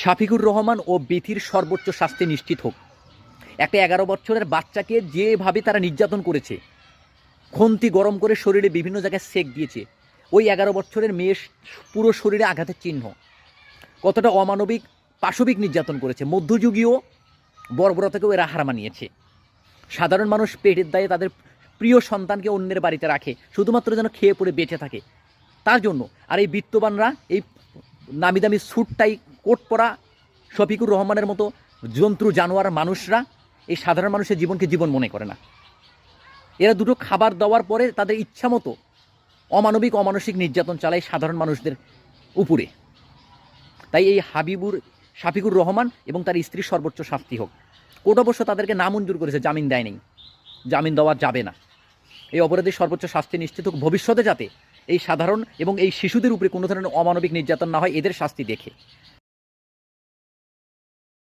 শাফিকুর রহমান ও বিথির সর্বোচ্চ শাস্তি নিশ্চিত হোক। একটা 11 বছরের বাচ্চাকে যেভাবে তারা নির্যাতন করেছে, খন্তি গরম করে শরীরে বিভিন্ন জায়গায় সেক দিয়েছে, ওই 11 বছরের মেয়ে পুরো শরীরে আঘাতের চিহ্ন, কতটা অমানবিক পাশবিক নির্যাতন করেছে। মধ্যযুগীয় বর্বরতাকেও এরা হার মানিয়েছে। সাধারণ মানুষ পেটের দায়ে তাদের প্রিয় সন্তানকে অন্যের বাড়িতে রাখে শুধুমাত্র যেন খেয়ে পড়ে বেঁচে থাকে তার জন্য। আর এই বিত্তবানরা এই নামি দামি স্যুটটাই কোট পরা শফিকুর রহমানের মতো জন্তু জানোয়ার মানুষরা এই সাধারণ মানুষের জীবনকে জীবন মনে করে না। এরা দুটো খাবার দেওয়ার পরে তাদের ইচ্ছা মতো অমানবিক অমানসিক নির্যাতন চালায় সাধারণ মানুষদের উপরে। তাই এই শাফিকুর রহমান এবং তার স্ত্রীর সর্বোচ্চ শাস্তি হোক। কোর্ট অবশ্য তাদেরকে নামঞ্জুর করেছে, জামিন দেয়নি, জামিন দেওয়া যাবে না। এই অপরাধীর সর্বোচ্চ শাস্তি নিশ্চিত হোক, ভবিষ্যতে যাতে এই সাধারণ এবং এই শিশুদের উপরে কোনো ধরনের অমানবিক নির্যাতন না হয় এদের শাস্তি দেখে।